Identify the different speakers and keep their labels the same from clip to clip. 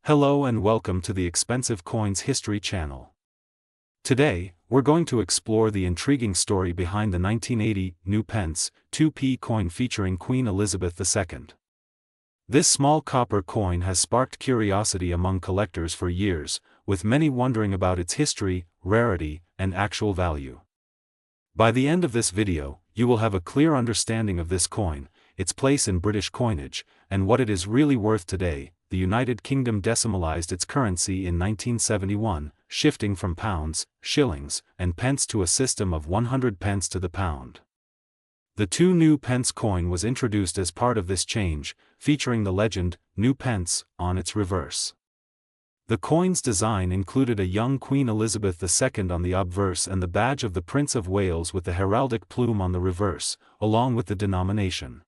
Speaker 1: Hello and welcome to the Expensive Coins History channel. Today, we're going to explore the intriguing story behind the 1980 new pence 2p coin featuring Queen Elizabeth II. This small copper coin has sparked curiosity among collectors for years, with many wondering about its history, rarity, and actual value. By the end of this video, you will have a clear understanding of this coin, its place in British coinage, and what it is really worth today. The United Kingdom decimalized its currency in 1971, shifting from pounds, shillings, and pence to a system of 100 pence to the pound. The two new pence coin was introduced as part of this change, featuring the legend, "New Pence," on its reverse. The coin's design included a young Queen Elizabeth II on the obverse and the badge of the Prince of Wales with the heraldic plume on the reverse, along with the denomination.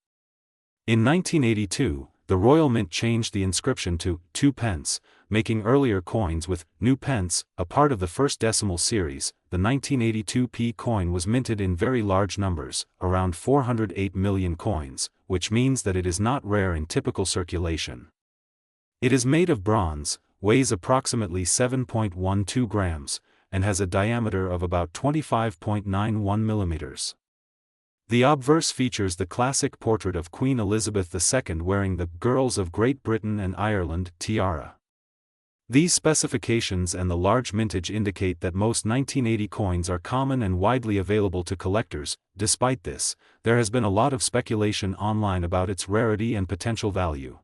Speaker 1: In 1982, the Royal Mint changed the inscription to 2 pence, making earlier coins with "new pence" a part of the first decimal series. The 1982p coin was minted in very large numbers, around 408 million coins, which means that it is not rare in typical circulation. It is made of bronze, weighs approximately 7.12 grams, and has a diameter of about 25.91 millimeters. The obverse features the classic portrait of Queen Elizabeth II wearing the "Girls of Great Britain and Ireland" tiara. These specifications and the large mintage indicate that most 1980 coins are common and widely available to collectors. Despite this, there has been a lot of speculation online about its rarity and potential value.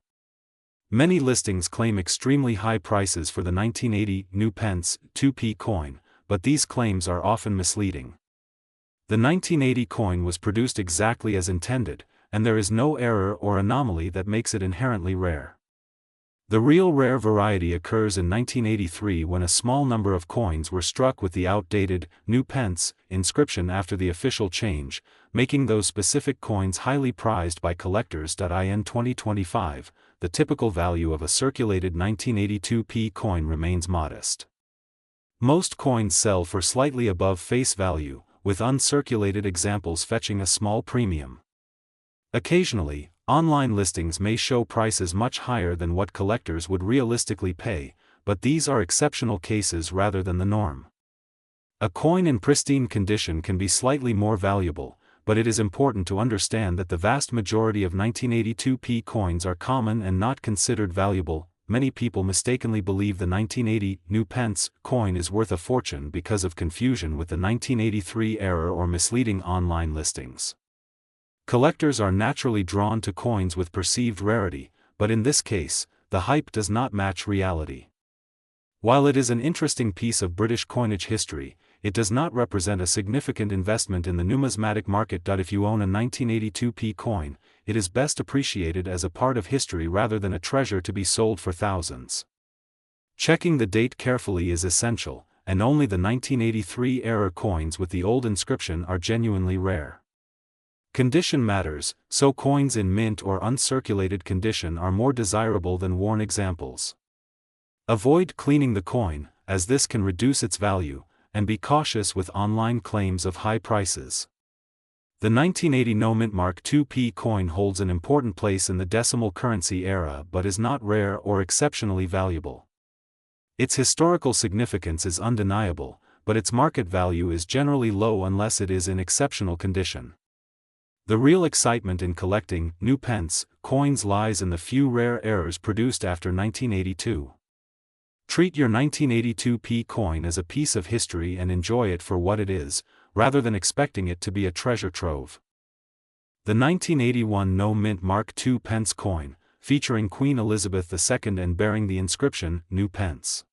Speaker 1: Many listings claim extremely high prices for the 1980 new pence 2p coin, but these claims are often misleading. The 1980 coin was produced exactly as intended, and there is no error or anomaly that makes it inherently rare. The real rare variety occurs in 1983 when a small number of coins were struck with the outdated "new pence" inscription after the official change, making those specific coins highly prized by collectors. In 2025, the typical value of a circulated 1982p coin remains modest. Most coins sell for slightly above face value, with uncirculated examples fetching a small premium. Occasionally, online listings may show prices much higher than what collectors would realistically pay, but these are exceptional cases rather than the norm. A coin in pristine condition can be slightly more valuable, but it is important to understand that the vast majority of 1982p coins are common and not considered valuable. Many people mistakenly believe the 1980 new pence coin is worth a fortune because of confusion with the 1983 error or misleading online listings. Collectors are naturally drawn to coins with perceived rarity, but in this case, the hype does not match reality. While it is an interesting piece of British coinage history, it does not represent a significant investment in the numismatic market. If you own a 1982p coin, it is best appreciated as a part of history rather than a treasure to be sold for thousands. Checking the date carefully is essential, and only the 1983 era coins with the old inscription are genuinely rare. Condition matters, so coins in mint or uncirculated condition are more desirable than worn examples. Avoid cleaning the coin, as this can reduce its value, and be cautious with online claims of high prices. The 1980 no mint Mark 2p coin holds an important place in the decimal currency era but is not rare or exceptionally valuable. Its historical significance is undeniable, but its market value is generally low unless it is in exceptional condition. The real excitement in collecting new pence coins lies in the few rare errors produced after 1982. Treat your 1982p coin as a piece of history and enjoy it for what it is, rather than expecting it to be a treasure trove. The 1981 no mint Mark II pence coin, featuring Queen Elizabeth II and bearing the inscription "new pence."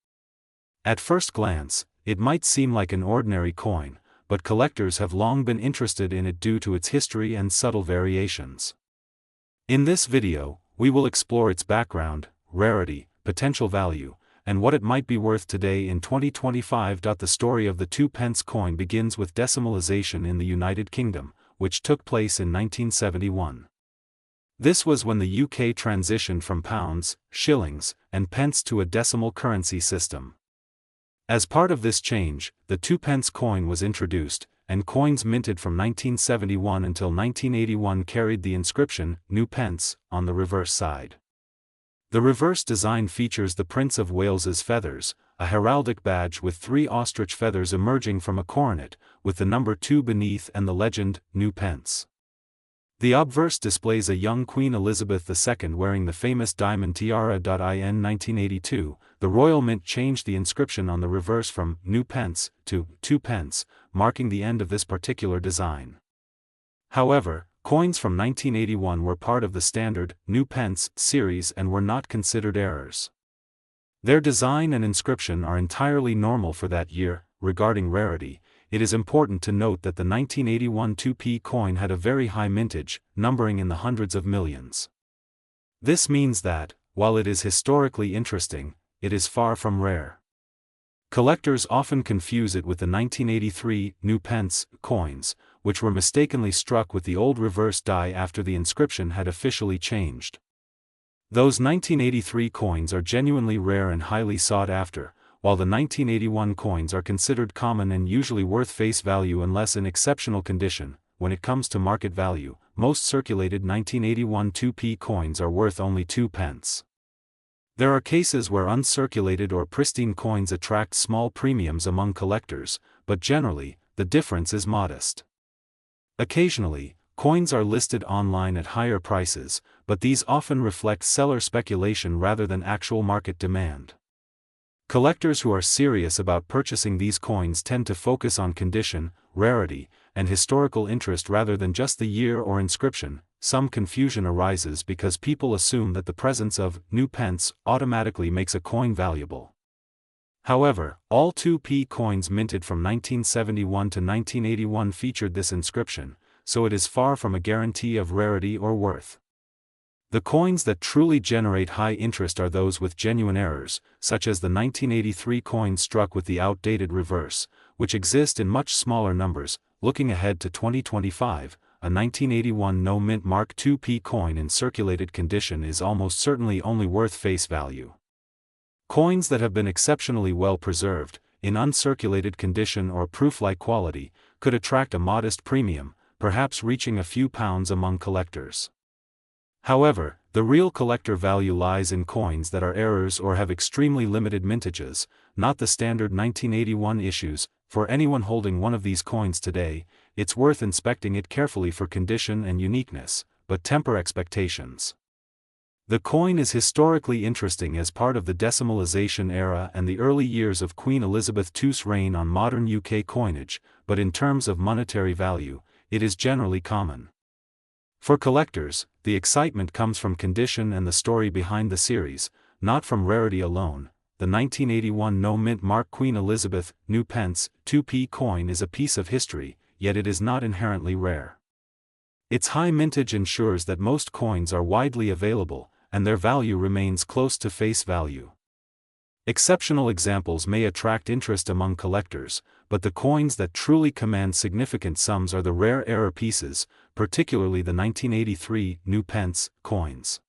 Speaker 1: At first glance, it might seem like an ordinary coin, but collectors have long been interested in it due to its history and subtle variations. In this video, we will explore its background, rarity, potential value, and what it might be worth today in 2025. The story of the 2 pence coin begins with decimalization in the United Kingdom, which took place in 1971. This was when the UK transitioned from pounds, shillings, and pence to a decimal currency system. As part of this change, the 2 pence coin was introduced, and coins minted from 1971 until 1981 carried the inscription "new pence" on the reverse side. The reverse design features the Prince of Wales's feathers, a heraldic badge with 3 ostrich feathers emerging from a coronet, with the number 2 beneath and the legend, New Pence. The obverse displays a young Queen Elizabeth II wearing the famous diamond tiara. In 1982, the Royal Mint changed the inscription on the reverse from New Pence to 2 pence, marking the end of this particular design. However, coins from 1981 were part of the standard New Pence series and were not considered errors. Their design and inscription are entirely normal for that year. Regarding rarity, it is important to note that the 1981 2p coin had a very high mintage, numbering in the hundreds of millions. This means that, while it is historically interesting, it is far from rare. Collectors often confuse it with the 1983 New Pence coins, which were mistakenly struck with the old reverse die after the inscription had officially changed. Those 1983 coins are genuinely rare and highly sought after, while the 1981 coins are considered common and usually worth face value unless in exceptional condition. When it comes to market value, most circulated 1981 2p coins are worth only 2 pence. There are cases where uncirculated or pristine coins attract small premiums among collectors, but generally, the difference is modest. Occasionally, coins are listed online at higher prices, but these often reflect seller speculation rather than actual market demand. Collectors who are serious about purchasing these coins tend to focus on condition, rarity, and historical interest rather than just the year or inscription. Some confusion arises because people assume that the presence of New Pence automatically makes a coin valuable. However, all 2p coins minted from 1971 to 1981 featured this inscription, so it is far from a guarantee of rarity or worth. The coins that truly generate high interest are those with genuine errors, such as the 1983 coin struck with the outdated reverse, which exist in much smaller numbers. Looking ahead to 2025, a 1981 no mint Mark 2p coin in circulated condition is almost certainly only worth face value. Coins that have been exceptionally well preserved, in uncirculated condition or proof-like quality, could attract a modest premium, perhaps reaching a few pounds among collectors. However, the real collector value lies in coins that are errors or have extremely limited mintages, not the standard 1981 issues. For anyone holding one of these coins today, it's worth inspecting it carefully for condition and uniqueness, but temper expectations. The coin is historically interesting as part of the decimalization era and the early years of Queen Elizabeth II's reign on modern UK coinage, but in terms of monetary value, it is generally common. For collectors, the excitement comes from condition and the story behind the series, not from rarity alone. The 1981 no mint Mark Queen Elizabeth New Pence 2p coin is a piece of history, yet it is not inherently rare. Its high mintage ensures that most coins are widely available, and their value remains close to face value. Exceptional examples may attract interest among collectors, but the coins that truly command significant sums are the rare error pieces, particularly the 1983 New Pence coins.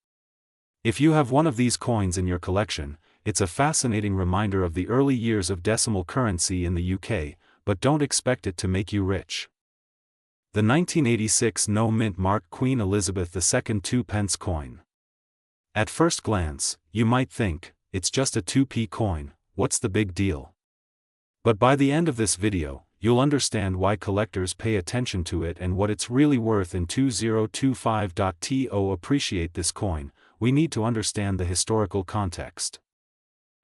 Speaker 1: If you have one of these coins in your collection, it's a fascinating reminder of the early years of decimal currency in the UK, but don't expect it to make you rich. The 1986 no mint Mark Queen Elizabeth II 2 pence coin. At first glance, you might think, it's just a 2p coin, what's the big deal? But by the end of this video, you'll understand why collectors pay attention to it and what it's really worth in 2025. To appreciate this coin, we need to understand the historical context.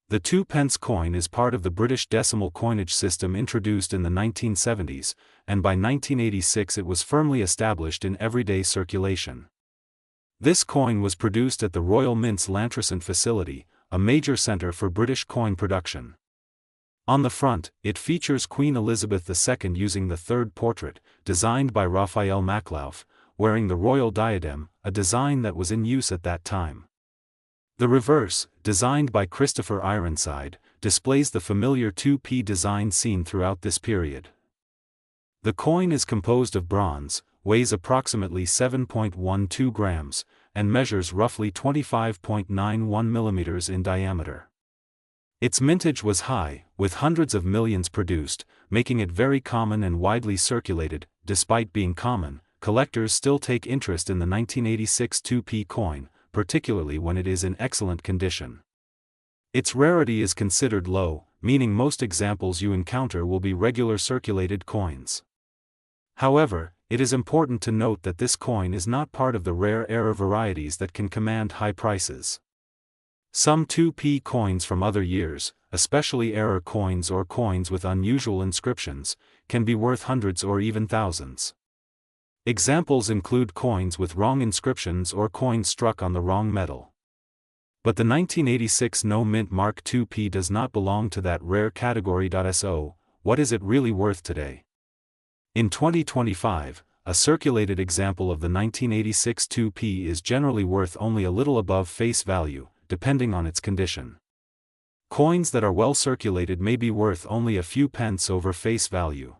Speaker 1: The 2 pence coin is part of the British decimal coinage system introduced in the 1970s, and by 1986 it was firmly established in everyday circulation. This coin was produced at the Royal Mint's Lantricent facility, a major centre for British coin production. On the front, it features Queen Elizabeth II using the third portrait, designed by Raphael Maklauf, wearing the royal diadem, a design that was in use at that time. The reverse, designed by Christopher Ironside, displays the familiar 2p design seen throughout this period. The coin is composed of bronze, weighs approximately 7.12 grams, and measures roughly 25.91 millimeters in diameter. Its mintage was high, with hundreds of millions produced, making it very common and widely circulated. Despite being common, collectors still take interest in the 1986 2p coin, particularly when it is in excellent condition. Its rarity is considered low, meaning most examples you encounter will be regular circulated coins. However, it is important to note that this coin is not part of the rare error varieties that can command high prices. Some 2p coins from other years, especially error coins or coins with unusual inscriptions, can be worth hundreds or even thousands. Examples include coins with wrong inscriptions or coins struck on the wrong metal. But the 1986 No Mint Mark 2p does not belong to that rare category. So, what is it really worth today? In 2025, a circulated example of the 1986 2p is generally worth only a little above face value, depending on its condition. Coins that are well circulated may be worth only a few pence over face value.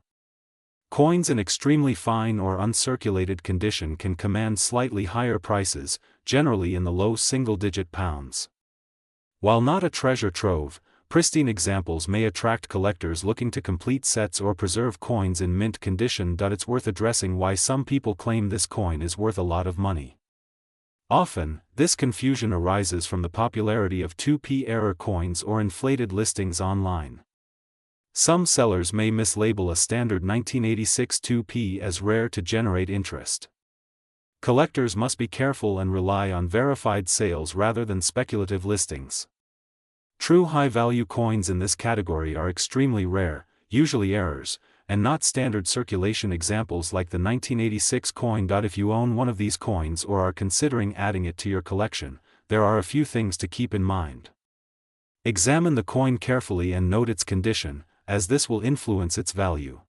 Speaker 1: Coins in extremely fine or uncirculated condition can command slightly higher prices, generally in the low single-digit pounds. While not a treasure trove, pristine examples may attract collectors looking to complete sets or preserve coins in mint condition. It's worth addressing why some people claim this coin is worth a lot of money. Often, this confusion arises from the popularity of 2p error coins or inflated listings online. Some sellers may mislabel a standard 1986 2p as rare to generate interest. Collectors must be careful and rely on verified sales rather than speculative listings. True high-value coins in this category are extremely rare, usually errors, and not standard circulation examples like the 1986 coin. If you own one of these coins or are considering adding it to your collection, there are a few things to keep in mind. Examine the coin carefully and note its condition, as this will influence its value.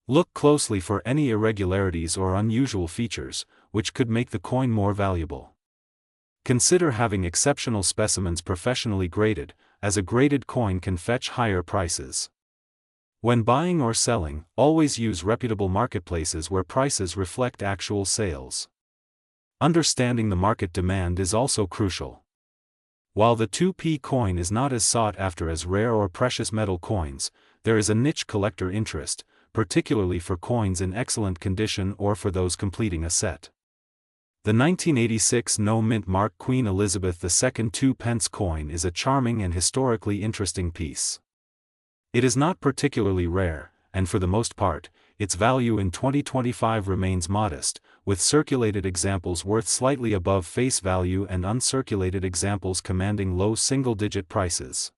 Speaker 1: Look closely for any irregularities or unusual features, which could make the coin more valuable. Consider having exceptional specimens professionally graded, as a graded coin can fetch higher prices. When buying or selling, always use reputable marketplaces where prices reflect actual sales. Understanding the market demand is also crucial. While the 2p coin is not as sought after as rare or precious metal coins, there is a niche collector interest, particularly for coins in excellent condition or for those completing a set. The 1986 No Mint Mark Queen Elizabeth II 2p coin is a charming and historically interesting piece. It is not particularly rare, and for the most part, its value in 2025 remains modest, with circulated examples worth slightly above face value and uncirculated examples commanding low single-digit prices.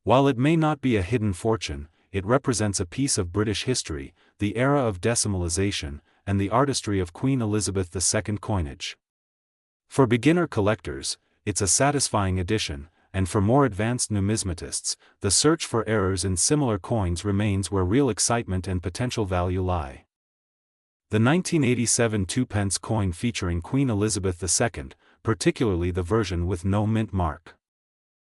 Speaker 1: While it may not be a hidden fortune, it represents a piece of British history, the era of decimalization, and the artistry of Queen Elizabeth II coinage. For beginner collectors, it's a satisfying addition, and for more advanced numismatists, the search for errors in similar coins remains where real excitement and potential value lie. The 1987 2p coin featuring Queen Elizabeth II, particularly the version with no mint mark.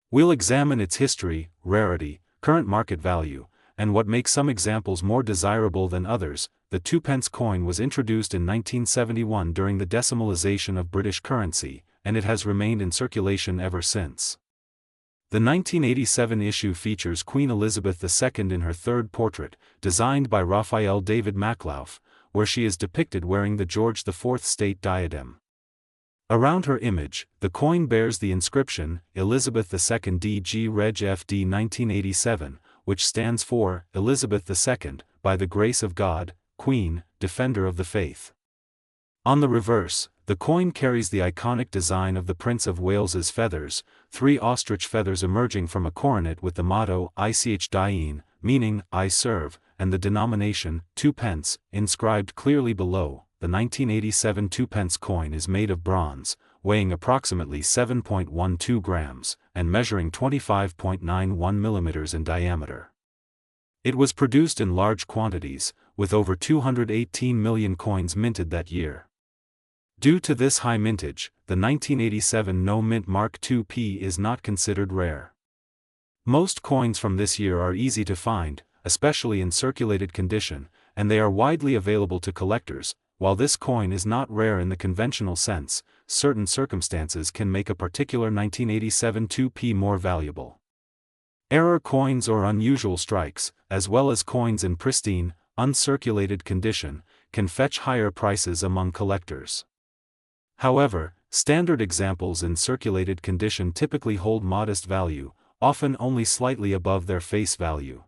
Speaker 1: We'll examine its history, rarity, current market value, and what makes some examples more desirable than others. The 2p coin was introduced in 1971 during the decimalization of British currency, and it has remained in circulation ever since. The 1987 issue features Queen Elizabeth II in her third portrait, designed by Raphael David Maklauf, where she is depicted wearing the George IV state diadem. Around her image, the coin bears the inscription, Elizabeth II DG Reg FD 1987, which stands for, Elizabeth II, by the grace of God, Queen, Defender of the Faith. On the reverse, the coin carries the iconic design of the Prince of Wales's feathers, 3 ostrich feathers emerging from a coronet with the motto Ich diene, meaning, I serve, and the denomination, 2p, inscribed clearly below. The 1987 2p coin is made of bronze, weighing approximately 7.12 grams, and measuring 25.91 millimeters in diameter. It was produced in large quantities, with over 218 million coins minted that year. Due to this high mintage, the 1987 No Mint Mark 2p is not considered rare. Most coins from this year are easy to find, especially in circulated condition, and they are widely available to collectors. While this coin is not rare in the conventional sense, certain circumstances can make a particular 1987 2p more valuable. Error coins or unusual strikes, as well as coins in pristine, uncirculated condition, can fetch higher prices among collectors. However, Standard examples in circulated condition typically hold modest value, often only slightly above their face value.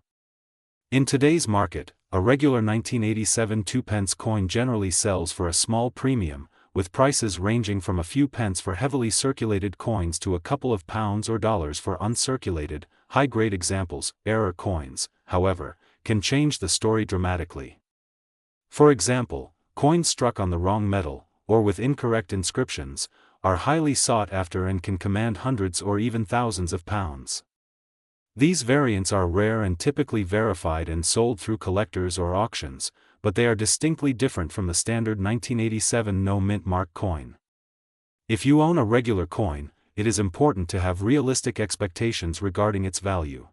Speaker 1: In today's market, a regular 1987 2-pence coin generally sells for a small premium, with prices ranging from a few pence for heavily circulated coins to a couple of pounds or dollars for uncirculated, high-grade examples. Error coins, however, can change the story dramatically. For example, coins struck on the wrong metal, or with incorrect inscriptions, are highly sought after and can command hundreds or even thousands of pounds. These variants are rare and typically verified and sold through collectors or auctions, but they are distinctly different from the standard 1987 no-mint mark coin. If you own a regular coin, it is important to have realistic expectations regarding its value.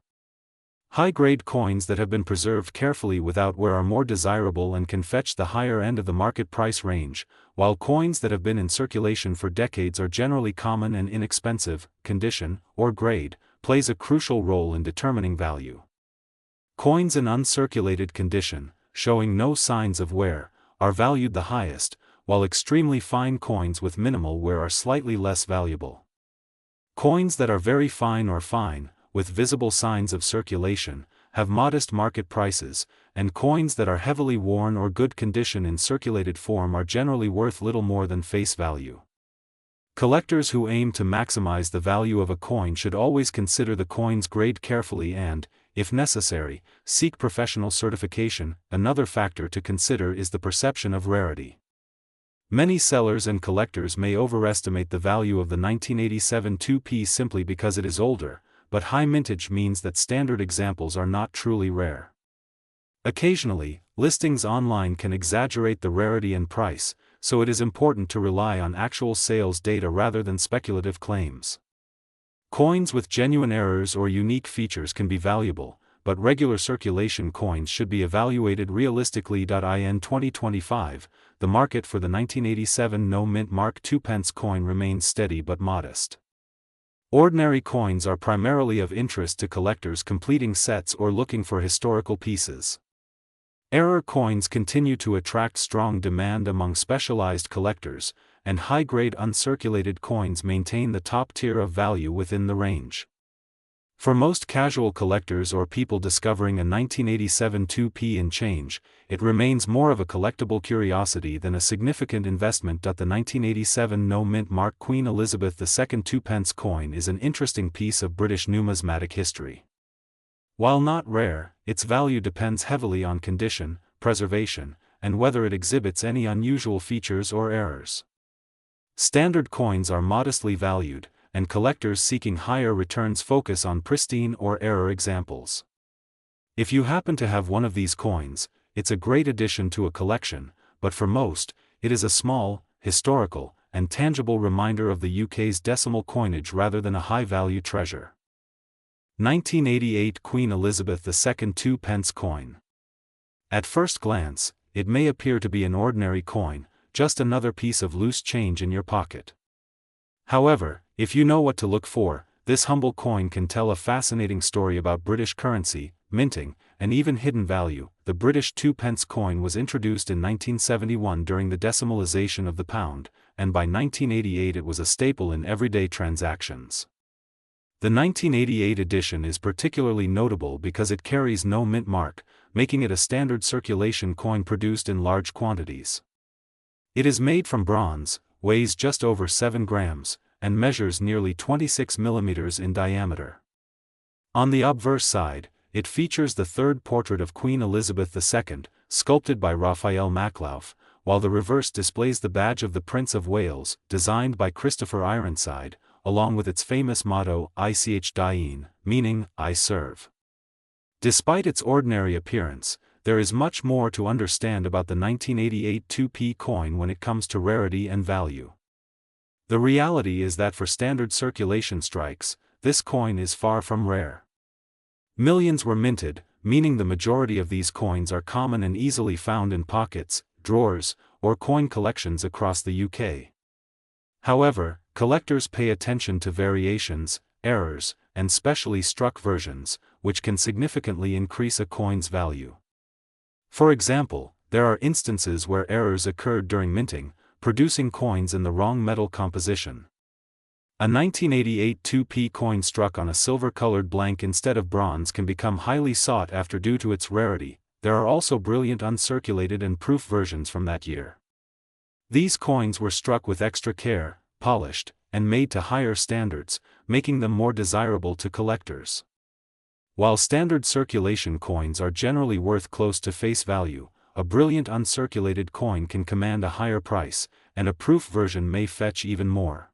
Speaker 1: High-grade coins that have been preserved carefully without wear are more desirable and can fetch the higher end of the market price range, while coins that have been in circulation for decades are generally common and inexpensive. Condition, or grade, plays a crucial role in determining value. Coins in uncirculated condition, showing no signs of wear, are valued the highest, while extremely fine coins with minimal wear are slightly less valuable. Coins that are very fine or fine, with visible signs of circulation, have modest market prices, and coins that are heavily worn or good condition in circulated form are generally worth little more than face value. Collectors who aim to maximize the value of a coin should always consider the coin's grade carefully and, if necessary, seek professional certification. Another factor to consider is the perception of rarity. Many sellers and collectors may overestimate the value of the 1987 2p simply because it is older, but high mintage means that standard examples are not truly rare. Occasionally, listings online can exaggerate the rarity and price, so it is important to rely on actual sales data rather than speculative claims. Coins with genuine errors or unique features can be valuable, but regular circulation coins should be evaluated realistically. In 2025, the market for the 1987 no-mint mark 2-pence coin remains steady but modest. Ordinary coins are primarily of interest to collectors completing sets or looking for historical pieces. Error coins continue to attract strong demand among specialized collectors, and high-grade uncirculated coins maintain the top tier of value within the range. For most casual collectors or people discovering a 1987 2p in change, it remains more of a collectible curiosity than a significant investment. The 1987 no-mint mark Queen Elizabeth II 2-pence coin is an interesting piece of British numismatic history. While not rare, its value depends heavily on condition, preservation, and whether it exhibits any unusual features or errors. Standard coins are modestly valued, and collectors seeking higher returns focus on pristine or error examples. If you happen to have one of these coins, it's a great addition to a collection, but for most, it is a small, historical, and tangible reminder of the UK's decimal coinage rather than a high-value treasure. 1988 Queen Elizabeth II 2-pence coin. At first glance, it may appear to be an ordinary coin, just another piece of loose change in your pocket. However, if you know what to look for, this humble coin can tell a fascinating story about British currency, minting, and even hidden value. The British 2-pence coin was introduced in 1971 during the decimalisation of the pound, and by 1988 it was a staple in everyday transactions. The 1988 edition is particularly notable because it carries no mint mark, making it a standard circulation coin produced in large quantities. It is made from bronze, weighs just over 7 grams, and measures nearly 26 millimeters in diameter. On the obverse side, it features the third portrait of Queen Elizabeth II, sculpted by Raphael Maclauff, while the reverse displays the badge of the Prince of Wales, designed by Christopher Ironside, along with its famous motto, Ich diene, meaning, I serve. Despite its ordinary appearance, there is much more to understand about the 1988 2p coin when it comes to rarity and value. The reality is that for standard circulation strikes, this coin is far from rare. Millions were minted, meaning the majority of these coins are common and easily found in pockets, drawers, or coin collections across the UK. However, collectors pay attention to variations, errors, and specially struck versions, which can significantly increase a coin's value. For example, there are instances where errors occurred during minting, producing coins in the wrong metal composition. A 1988 2p coin struck on a silver-colored blank instead of bronze can become highly sought after due to its rarity. There are also brilliant uncirculated and proof versions from that year. These coins were struck with extra care, polished, and made to higher standards, making them more desirable to collectors. While standard circulation coins are generally worth close to face value, a brilliant uncirculated coin can command a higher price, and a proof version may fetch even more.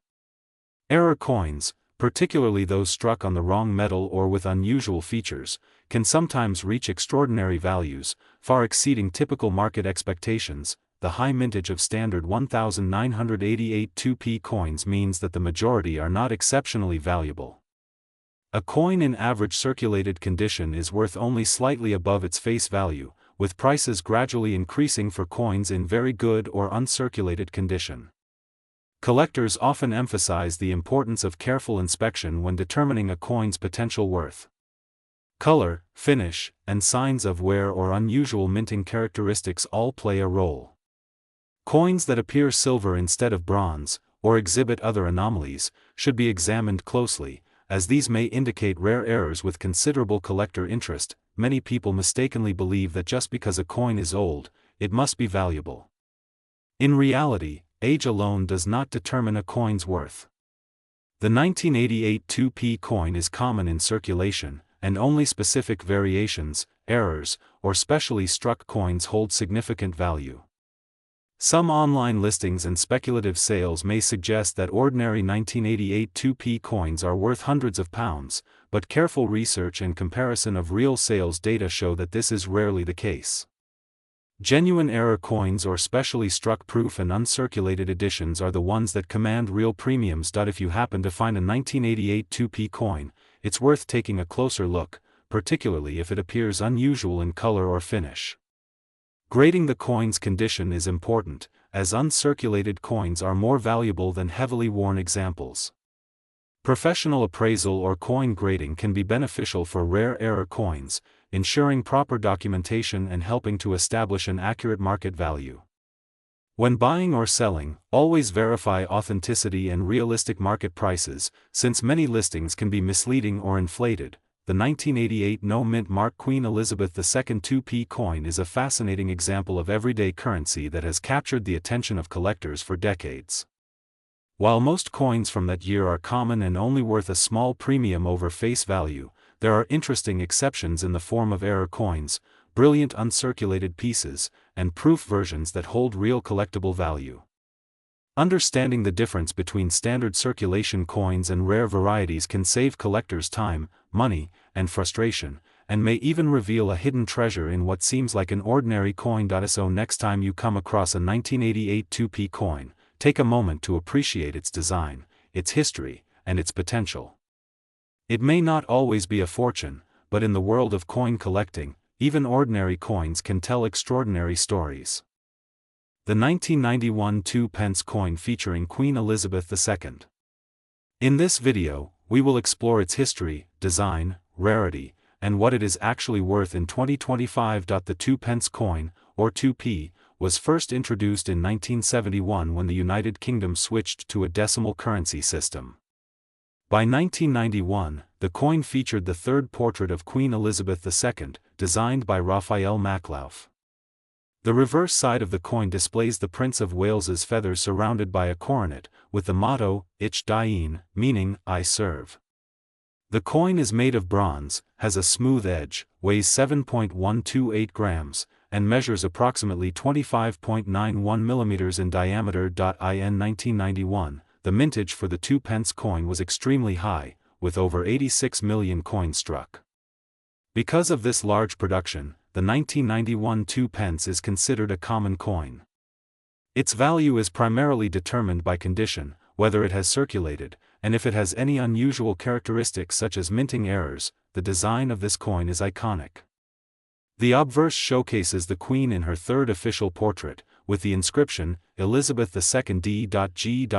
Speaker 1: Error coins, particularly those struck on the wrong metal or with unusual features, can sometimes reach extraordinary values, far exceeding typical market expectations. The high mintage of standard 1988 2p coins means that the majority are not exceptionally valuable. A coin in average circulated condition is worth only slightly above its face value, with prices gradually increasing for coins in very good or uncirculated condition. Collectors often emphasize the importance of careful inspection when determining a coin's potential worth. Color, finish, and signs of wear or unusual minting characteristics all play a role. Coins that appear silver instead of bronze, or exhibit other anomalies, should be examined closely, as these may indicate rare errors with considerable collector interest. Many people mistakenly believe that just because a coin is old, it must be valuable. In reality, age alone does not determine a coin's worth. The 1988 2p coin is common in circulation, and only specific variations, errors, or specially struck coins hold significant value. Some online listings and speculative sales may suggest that ordinary 1988 2p coins are worth hundreds of pounds, but careful research and comparison of real sales data show that this is rarely the case. Genuine error coins or specially struck proof and uncirculated editions are the ones that command real premiums. If you happen to find a 1988 2p coin, it's worth taking a closer look, particularly if it appears unusual in color or finish. Grading the coin's condition is important, as uncirculated coins are more valuable than heavily worn examples. Professional appraisal or coin grading can be beneficial for rare error coins, ensuring proper documentation and helping to establish an accurate market value. When buying or selling, always verify authenticity and realistic market prices, since many listings can be misleading or inflated. The 1988 no-mint mark Queen Elizabeth II 2p coin is a fascinating example of everyday currency that has captured the attention of collectors for decades. While most coins from that year are common and only worth a small premium over face value, there are interesting exceptions in the form of error coins, brilliant uncirculated pieces, and proof versions that hold real collectible value. Understanding the difference between standard circulation coins and rare varieties can save collectors time, money, and frustration, and may even reveal a hidden treasure in what seems like an ordinary coin. So next time you come across a 1988 2p coin, take a moment to appreciate its design, its history, and its potential. It may not always be a fortune, but in the world of coin collecting, even ordinary coins can tell extraordinary stories. The 1991 2p coin featuring Queen Elizabeth II. In this video, we will explore its history, design, rarity, and what it is actually worth in 2025. The 2p coin, or 2p, was first introduced in 1971 when the United Kingdom switched to a decimal currency system. By 1991, the coin featured the third portrait of Queen Elizabeth II, designed by Raphael Maklauf. The reverse side of the coin displays the Prince of Wales's feathers surrounded by a coronet, with the motto, Ich diene, meaning, I serve. The coin is made of bronze, has a smooth edge, weighs 7.128 grams, and measures approximately 25.91 millimeters in diameter. In 1991, the mintage for the 2p coin was extremely high, with over 86 million coins struck. Because of this large production, the 1991 2p is considered a common coin. Its value is primarily determined by condition, whether it has circulated, and if it has any unusual characteristics such as minting errors. The design of this coin is iconic. The obverse showcases the Queen in her third official portrait, with the inscription, Elizabeth II D.G.Reg.F.D.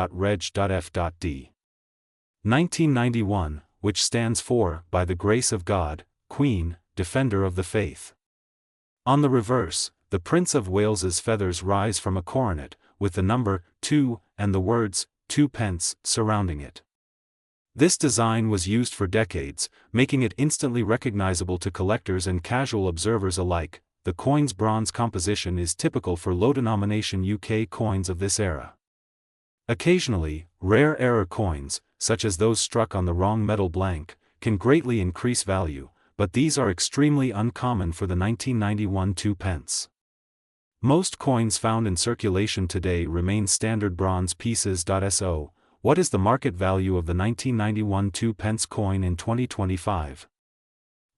Speaker 1: 1991, which stands for, By the Grace of God, Queen, Defender of the Faith. On the reverse, the Prince of Wales's feathers rise from a coronet, with the number 2 and the words 2 pence surrounding it. This design was used for decades, making it instantly recognizable to collectors and casual observers alike. The coin's bronze composition is typical for low-denomination UK coins of this era. Occasionally, rare error coins, such as those struck on the wrong metal blank, can greatly increase value, but these are extremely uncommon for the 1991 2 pence. Most coins found in circulation today remain standard bronze pieces. So, what is the market value of the 1991 2 pence coin in 2025?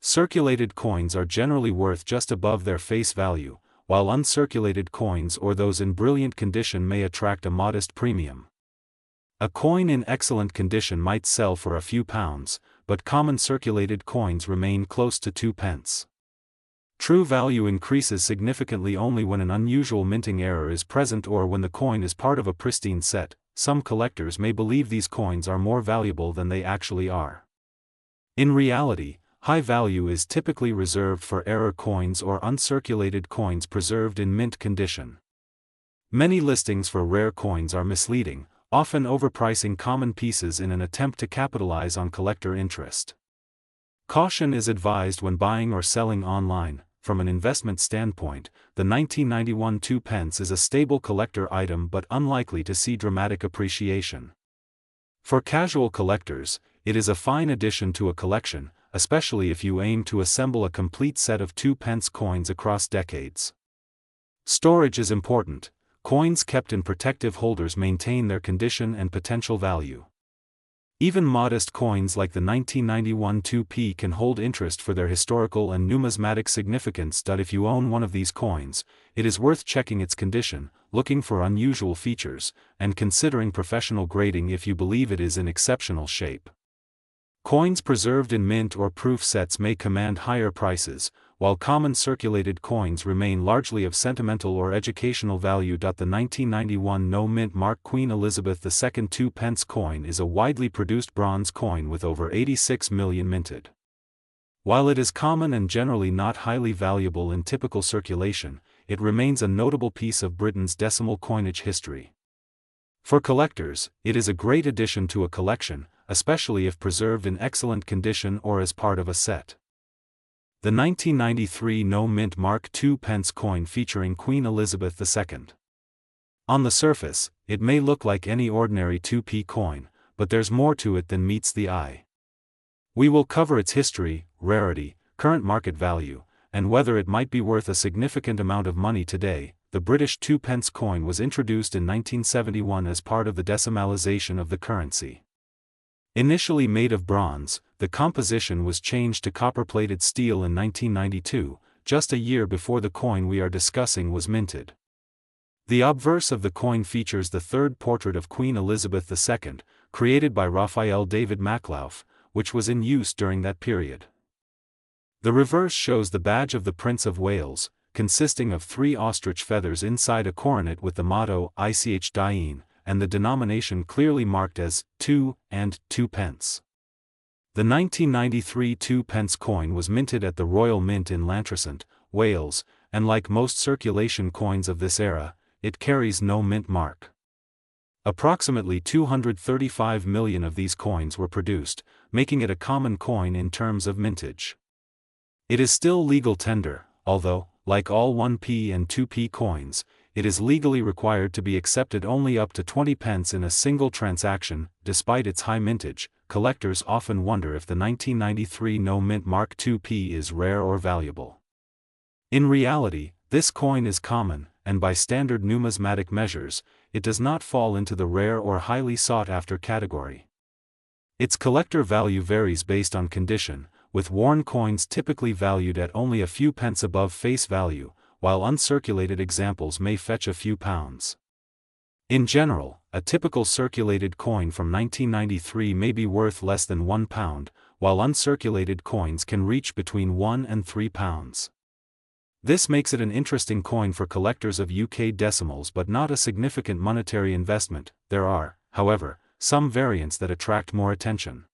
Speaker 1: Circulated coins are generally worth just above their face value, while uncirculated coins or those in brilliant condition may attract a modest premium. A coin in excellent condition might sell for a few pounds, but common circulated coins remain close to 2 pence. True value increases significantly only when an unusual minting error is present or when the coin is part of a pristine set. Some collectors may believe these coins are more valuable than they actually are. In reality, high value is typically reserved for error coins or uncirculated coins preserved in mint condition. Many listings for rare coins are misleading, often overpricing common pieces in an attempt to capitalize on collector interest. Caution is advised when buying or selling online. From an investment standpoint, the 1991 2 pence is a stable collector item but unlikely to see dramatic appreciation. For casual collectors, it is a fine addition to a collection, especially if you aim to assemble a complete set of 2 pence coins across decades. Storage is important. Coins kept in protective holders maintain their condition and potential value. Even modest coins like the 1991 2p can hold interest for their historical and numismatic significance. If you own one of these coins, it is worth checking its condition, looking for unusual features, and considering professional grading if you believe it is in exceptional shape. Coins preserved in mint or proof sets may command higher prices, while common circulated coins remain largely of sentimental or educational value. The 1991 no mint mark Queen Elizabeth II 2 pence coin is a widely produced bronze coin with over 86 million minted. While it is common and generally not highly valuable in typical circulation, it remains a notable piece of Britain's decimal coinage history. For collectors, it is a great addition to a collection, especially if preserved in excellent condition or as part of a set. The 1993 no mint mark 2 pence coin featuring Queen Elizabeth II. On the surface, it may look like any ordinary 2p coin, but there's more to it than meets the eye. We will cover its history, rarity, current market value, and whether it might be worth a significant amount of money today. The British 2 pence coin was introduced in 1971 as part of the decimalisation of the currency. Initially made of bronze, the composition was changed to copper-plated steel in 1992, just a year before the coin we are discussing was minted. The obverse of the coin features the third portrait of Queen Elizabeth II, created by Raphael David Maclauff, which was in use during that period. The reverse shows the badge of the Prince of Wales, consisting of 3 ostrich feathers inside a coronet with the motto Ich Dien, and the denomination clearly marked as 2 and 2 pence. The 1993 2 pence coin was minted at the Royal Mint in Llantrisant, Wales, and like most circulation coins of this era, it carries no mint mark. Approximately 235 million of these coins were produced, making it a common coin in terms of mintage. It is still legal tender, although, like all 1p and 2p coins, it is legally required to be accepted only up to 20 pence in a single transaction. Despite its high mintage, collectors often wonder if the 1993 no mint mark 2p is rare or valuable. In reality, this coin is common, and by standard numismatic measures, it does not fall into the rare or highly sought-after category. Its collector value varies based on condition, with worn coins typically valued at only a few pence above face value, while uncirculated examples may fetch a few pounds. In general, a typical circulated coin from 1993 may be worth less than £1, while uncirculated coins can reach between £1 and £3. This makes it an interesting coin for collectors of UK decimals but not a significant monetary investment. There are, however, some variants that attract more attention.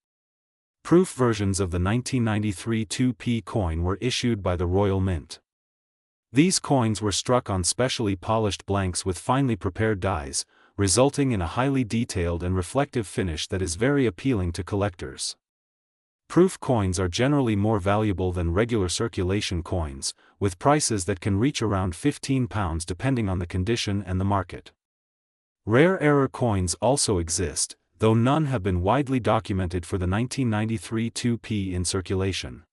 Speaker 1: Proof versions of the 1993 2p coin were issued by the Royal Mint. These coins were struck on specially polished blanks with finely prepared dies, resulting in a highly detailed and reflective finish that is very appealing to collectors. Proof coins are generally more valuable than regular circulation coins, with prices that can reach around £15 depending on the condition and the market. Rare error coins also exist, though none have been widely documented for the 1993 2p in circulation.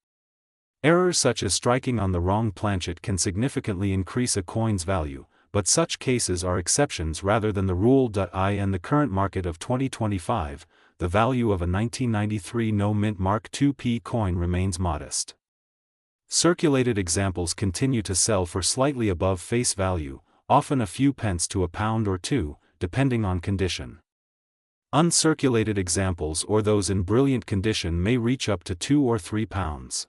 Speaker 1: Errors such as striking on the wrong planchet can significantly increase a coin's value, but such cases are exceptions rather than the rule. In the current market of 2025, the value of a 1993 no mint Mark 2p coin remains modest. Circulated examples continue to sell for slightly above face value, often a few pence to a pound or two, depending on condition. Uncirculated examples or those in brilliant condition may reach up to £2 or £3.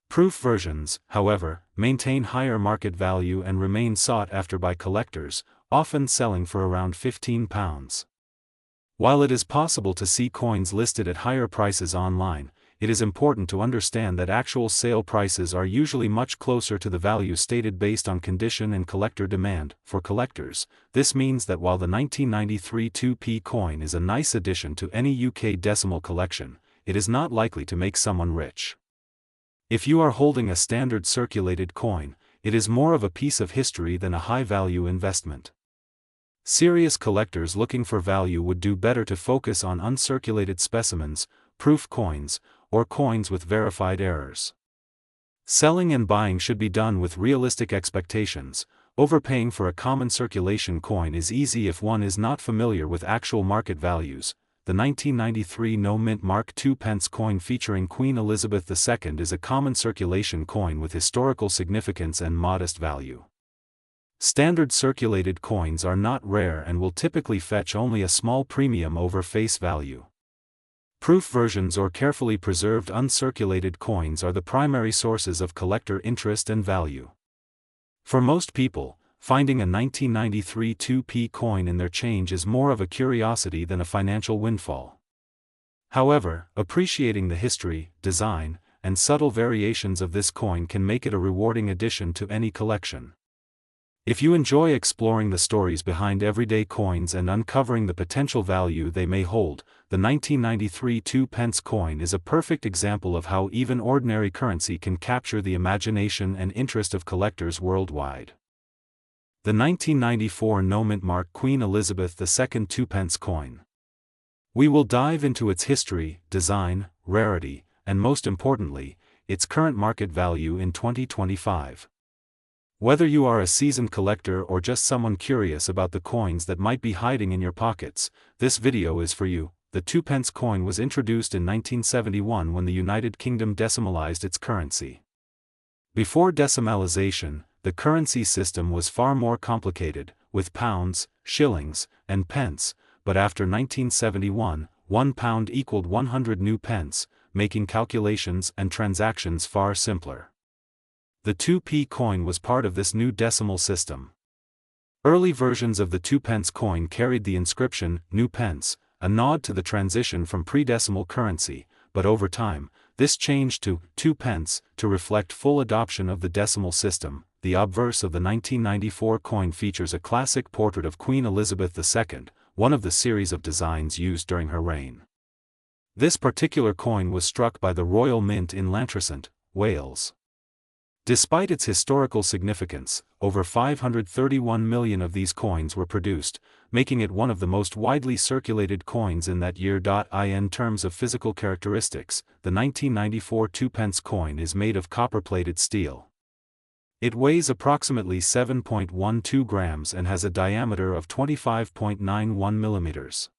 Speaker 1: Proof versions, however, maintain higher market value and remain sought after by collectors, often selling for around £15. While it is possible to see coins listed at higher prices online, it is important to understand that actual sale prices are usually much closer to the value stated based on condition and collector demand. For collectors, this means that while the 1993 2p coin is a nice addition to any UK decimal collection, it is not likely to make someone rich. If you are holding a standard circulated coin, it is more of a piece of history than a high-value investment. Serious collectors looking for value would do better to focus on uncirculated specimens, proof coins, or coins with verified errors. Selling and buying should be done with realistic expectations. Overpaying for a common circulation coin is easy if one is not familiar with actual market values. The 1993 no mint Mark 2 pence coin featuring Queen Elizabeth II is a common circulation coin with historical significance and modest value. Standard circulated coins are not rare and will typically fetch only a small premium over face value. Proof versions or carefully preserved uncirculated coins are the primary sources of collector interest and value. For most people, finding a 1993 2p coin in their change is more of a curiosity than a financial windfall. However, appreciating the history, design, and subtle variations of this coin can make it a rewarding addition to any collection. If you enjoy exploring the stories behind everyday coins and uncovering the potential value they may hold, the 1993 2 pence coin is a perfect example of how even ordinary currency can capture the imagination and interest of collectors worldwide. The 1994 no mint Mark Queen Elizabeth II 2 pence coin. We will dive into its history, design, rarity, and most importantly, its current market value in 2025. Whether you are a seasoned collector or just someone curious about the coins that might be hiding in your pockets, this video is for you. The 2 pence coin was introduced in 1971 when the United Kingdom decimalized its currency. Before decimalization, the currency system was far more complicated, with pounds, shillings, and pence, but after 1971, £1 equaled 100 new pence, making calculations and transactions far simpler. The 2p coin was part of this new decimal system. Early versions of the 2 pence coin carried the inscription, new pence, a nod to the transition from pre-decimal currency, but over time, this changed to 2 pence to reflect full adoption of the decimal system. The obverse of the 1994 coin features a classic portrait of Queen Elizabeth II, one of the series of designs used during her reign. This particular coin was struck by the Royal Mint in Llantrisant, Wales. Despite its historical significance, over 531 million of these coins were produced, making it one of the most widely circulated coins in that year. In terms of physical characteristics, the 1994 2 pence coin is made of copper-plated steel. It weighs approximately 7.12 grams and has a diameter of 25.91 millimeters.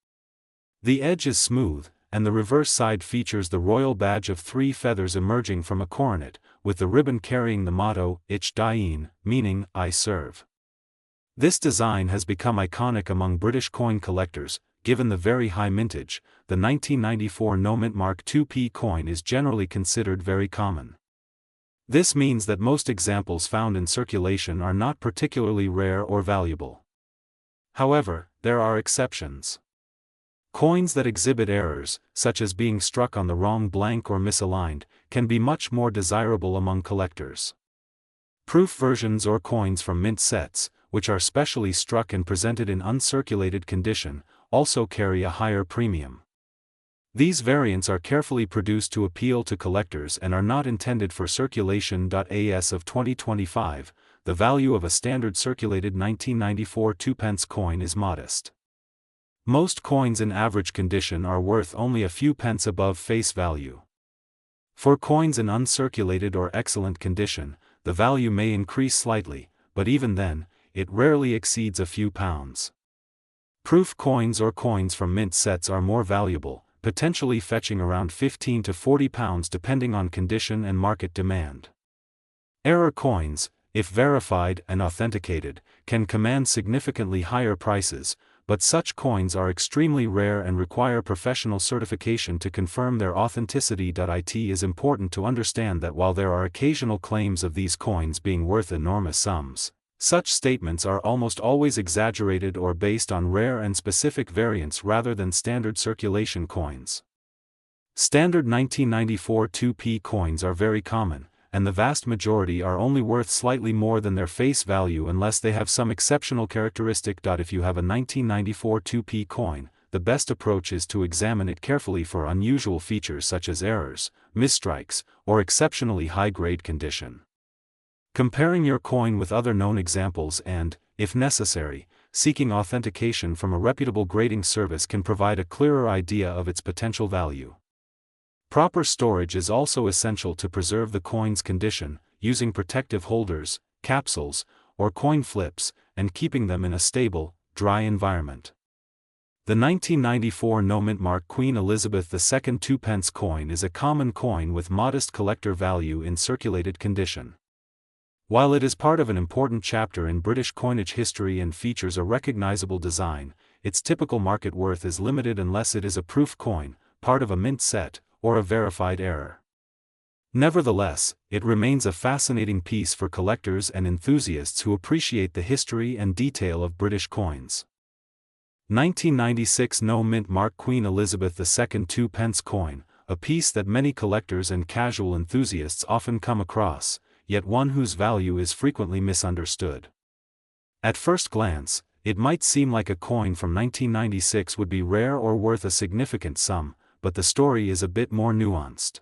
Speaker 1: The edge is smooth, and the reverse side features the royal badge of 3 feathers emerging from a coronet, with the ribbon carrying the motto, Ich diene, meaning, I serve. This design has become iconic among British coin collectors. Given the very high mintage, the 1994 no mint Mark 2p coin is generally considered very common. This means that most examples found in circulation are not particularly rare or valuable. However, there are exceptions. Coins that exhibit errors, such as being struck on the wrong blank or misaligned, can be much more desirable among collectors. Proof versions or coins from mint sets, which are specially struck and presented in uncirculated condition, also carry a higher premium. These variants are carefully produced to appeal to collectors and are not intended for circulation. As of 2025, the value of a standard circulated 1994 2p coin is modest. Most coins in average condition are worth only a few pence above face value. For coins in uncirculated or excellent condition, the value may increase slightly, but even then, it rarely exceeds a few pounds. Proof coins or coins from mint sets are more valuable, potentially fetching around 15 to 40 pounds depending on condition and market demand. Error coins, if verified and authenticated, can command significantly higher prices, but such coins are extremely rare and require professional certification to confirm their authenticity. It is important to understand that while there are occasional claims of these coins being worth enormous sums, such statements are almost always exaggerated or based on rare and specific variants rather than standard circulation coins. Standard 1994 2p coins are very common, and the vast majority are only worth slightly more than their face value unless they have some exceptional characteristic. If you have a 1994 2p coin, the best approach is to examine it carefully for unusual features such as errors, misstrikes, or exceptionally high-grade condition. Comparing your coin with other known examples and, if necessary, seeking authentication from a reputable grading service can provide a clearer idea of its potential value. Proper storage is also essential to preserve the coin's condition, using protective holders, capsules, or coin flips, and keeping them in a stable, dry environment. The 1994 no-mint mark Queen Elizabeth II 2p coin is a common coin with modest collector value in circulated condition. While it is part of an important chapter in British coinage history and features a recognizable design, its typical market worth is limited unless it is a proof coin, part of a mint set, or a verified error. Nevertheless, it remains a fascinating piece for collectors and enthusiasts who appreciate the history and detail of British coins. 1996 no-mint mark Queen Elizabeth II 2p coin, a piece that many collectors and casual enthusiasts often come across, yet one whose value is frequently misunderstood. At first glance, it might seem like a coin from 1996 would be rare or worth a significant sum, but the story is a bit more nuanced.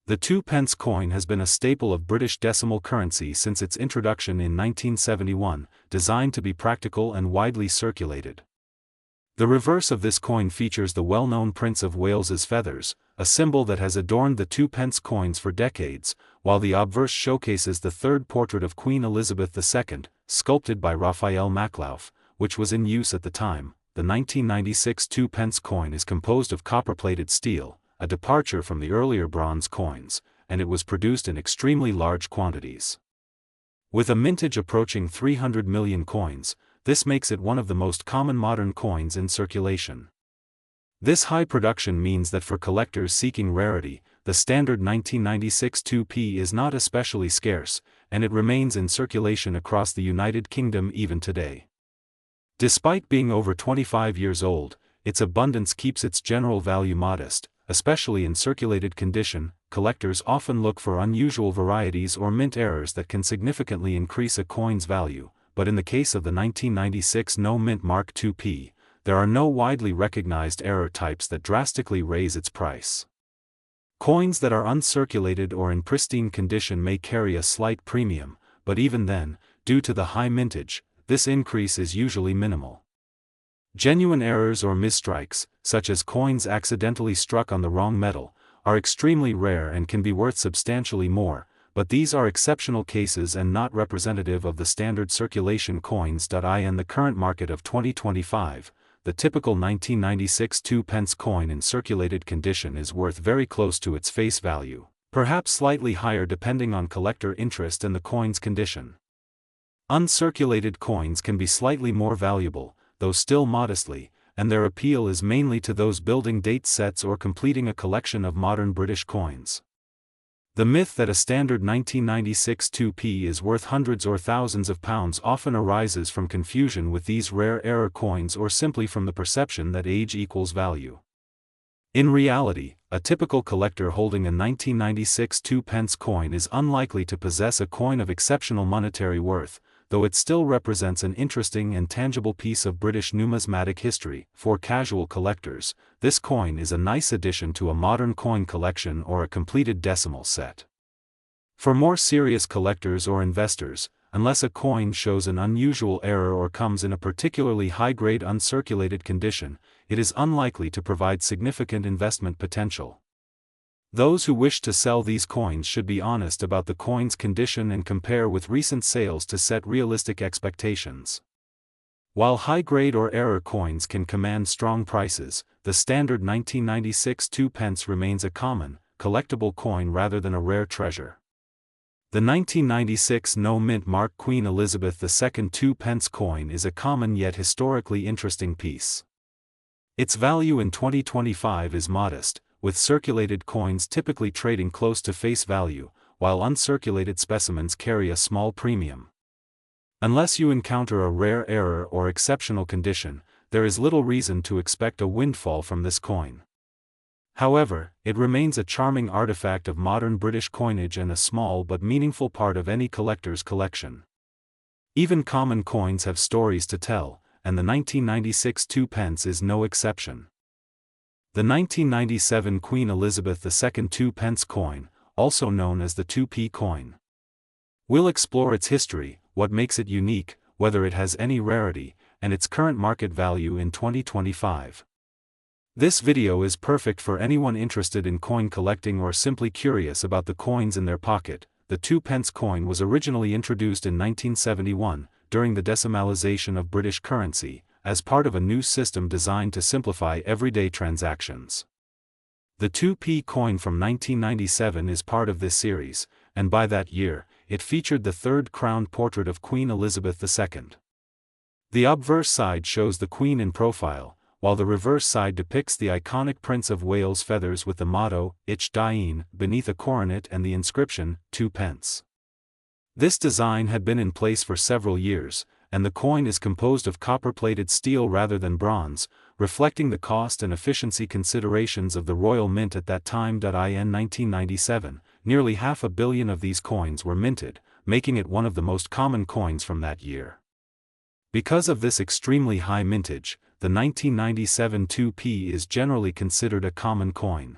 Speaker 1: The 2p coin has been a staple of British decimal currency since its introduction in 1971, designed to be practical and widely circulated. The reverse of this coin features the well-known Prince of Wales's feathers, a symbol that has adorned the 2p coins for decades, while the obverse showcases the third portrait of Queen Elizabeth II, sculpted by Raphael Maclauff, which was in use at the time. The 1996 2p coin is composed of copper-plated steel, a departure from the earlier bronze coins, and it was produced in extremely large quantities. With a mintage approaching 300 million coins, this makes it one of the most common modern coins in circulation. This high production means that for collectors seeking rarity, the standard 1996 2p is not especially scarce, and it remains in circulation across the United Kingdom even today. Despite being over 25 years old, its abundance keeps its general value modest, especially in circulated condition. Collectors often look for unusual varieties or mint errors that can significantly increase a coin's value, but in the case of the 1996 no-mint mark 2p, there are no widely recognized error types that drastically raise its price. Coins that are uncirculated or in pristine condition may carry a slight premium, but even then, due to the high mintage, this increase is usually minimal. Genuine errors or misstrikes, such as coins accidentally struck on the wrong metal, are extremely rare and can be worth substantially more, but these are exceptional cases and not representative of the standard circulation coins. In the current market of 2025, the typical 1996 2p coin in circulated condition is worth very close to its face value, perhaps slightly higher depending on collector interest and the coin's condition. Uncirculated coins can be slightly more valuable, though still modestly, and their appeal is mainly to those building date sets or completing a collection of modern British coins. The myth that a standard 1996 2p is worth hundreds or thousands of pounds often arises from confusion with these rare error coins or simply from the perception that age equals value. In reality, a typical collector holding a 1996 2p coin is unlikely to possess a coin of exceptional monetary worth, though it still represents an interesting and tangible piece of British numismatic history. For casual collectors, this coin is a nice addition to a modern coin collection or a completed decimal set. For more serious collectors or investors, unless a coin shows an unusual error or comes in a particularly high-grade uncirculated condition, it is unlikely to provide significant investment potential. Those who wish to sell these coins should be honest about the coin's condition and compare with recent sales to set realistic expectations. While high-grade or error coins can command strong prices, the standard 1996 2p remains a common, collectible coin rather than a rare treasure. The 1996 no-mint mark Queen Elizabeth II 2p coin is a common yet historically interesting piece. Its value in 2025 is modest, with circulated coins typically trading close to face value, while uncirculated specimens carry a small premium. Unless you encounter a rare error or exceptional condition, there is little reason to expect a windfall from this coin. However, it remains a charming artifact of modern British coinage and a small but meaningful part of any collector's collection. Even common coins have stories to tell, and the 1996 2p is no exception. The 1997 Queen Elizabeth II 2p coin, also known as the 2p coin. We'll explore its history, what makes it unique, whether it has any rarity, and its current market value in 2025. This video is perfect for anyone interested in coin collecting or simply curious about the coins in their pocket. The 2p coin was originally introduced in 1971, during the decimalization of British currency, as part of a new system designed to simplify everyday transactions. The 2p coin from 1997 is part of this series, and by that year, it featured the third crowned portrait of Queen Elizabeth II. The obverse side shows the Queen in profile, while the reverse side depicts the iconic Prince of Wales feathers with the motto, Ich Dien, beneath a coronet and the inscription, 2p. This design had been in place for several years, and the coin is composed of copper-plated steel rather than bronze, reflecting the cost and efficiency considerations of the Royal Mint at that time. In 1997, nearly 500 million of these coins were minted, making it one of the most common coins from that year. Because of this extremely high mintage, the 1997 2p is generally considered a common coin.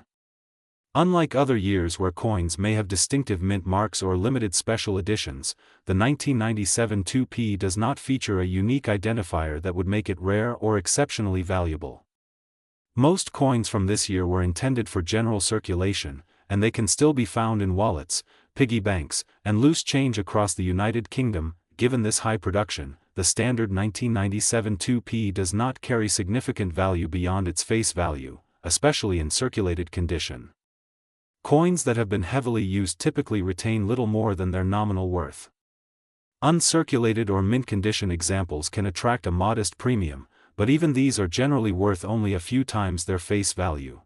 Speaker 1: Unlike other years where coins may have distinctive mint marks or limited special editions, the 1997 2p does not feature a unique identifier that would make it rare or exceptionally valuable. Most coins from this year were intended for general circulation, and they can still be found in wallets, piggy banks, and loose change across the United Kingdom. Given this high production, the standard 1997 2p does not carry significant value beyond its face value, especially in circulated condition. Coins that have been heavily used typically retain little more than their nominal worth. Uncirculated or mint condition examples can attract a modest premium, but even these are generally worth only a few times their face value.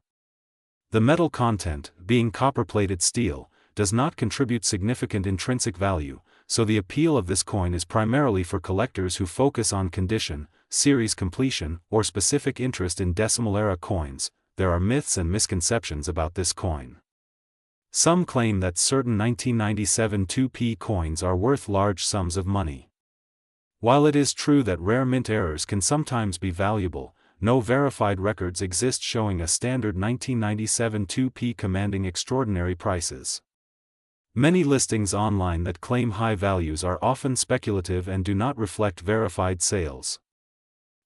Speaker 1: The metal content, being copper-plated steel, does not contribute significant intrinsic value, so the appeal of this coin is primarily for collectors who focus on condition, series completion, or specific interest in decimal-era coins. There are myths and misconceptions about this coin. Some claim that certain 1997 2p coins are worth large sums of money. While it is true that rare mint errors can sometimes be valuable, no verified records exist showing a standard 1997 2p commanding extraordinary prices. Many listings online that claim high values are often speculative and do not reflect verified sales.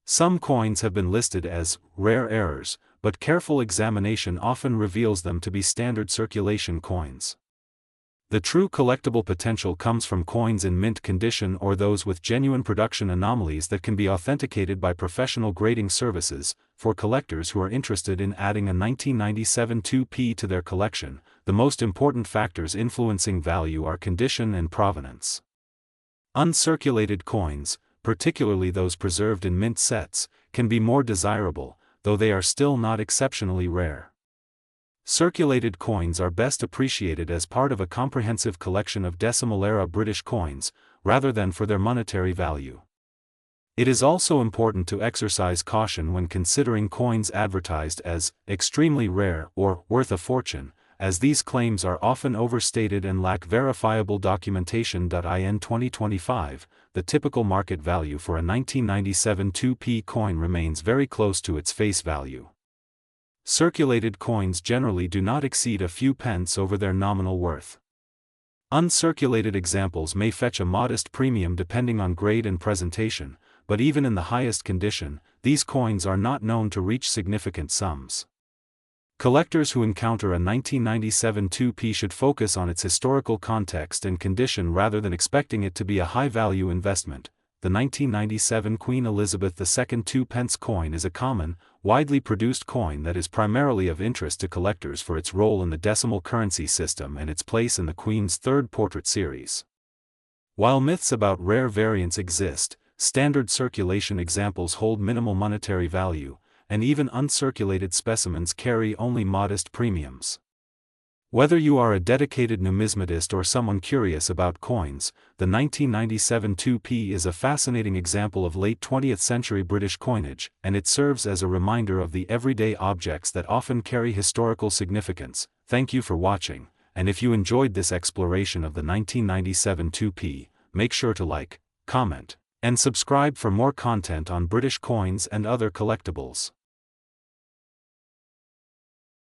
Speaker 1: Some coins have been listed as rare errors, but careful examination often reveals them to be standard circulation coins. The true collectible potential comes from coins in mint condition or those with genuine production anomalies that can be authenticated by professional grading services. For collectors who are interested in adding a 1997 2p to their collection, the most important factors influencing value are condition and provenance. Uncirculated coins, particularly those preserved in mint sets, can be more desirable, though they are still not exceptionally rare. Circulated coins are best appreciated as part of a comprehensive collection of decimal-era British coins, rather than for their monetary value. It is also important to exercise caution when considering coins advertised as extremely rare or worth a fortune, as these claims are often overstated and lack verifiable documentation. In 2025, the typical market value for a 1997 2p coin remains very close to its face value. Circulated coins generally do not exceed a few pence over their nominal worth. Uncirculated examples may fetch a modest premium depending on grade and presentation, but even in the highest condition, these coins are not known to reach significant sums. Collectors who encounter a 1997 2p should focus on its historical context and condition rather than expecting it to be a high-value investment. The 1997 Queen Elizabeth II 2 coin is a common, widely produced coin that is primarily of interest to collectors for its role in the decimal currency system and its place in the Queen's third portrait series. While myths about rare variants exist, standard circulation examples hold minimal monetary value, and even uncirculated specimens carry only modest premiums. Whether you are a dedicated numismatist or someone curious about coins, the 1997 2p is a fascinating example of late 20th century British coinage, and it serves as a reminder of the everyday objects that often carry historical significance. Thank you for watching, and if you enjoyed this exploration of the 1997 2p, make sure to like, comment, and subscribe for more content on British coins and other collectibles.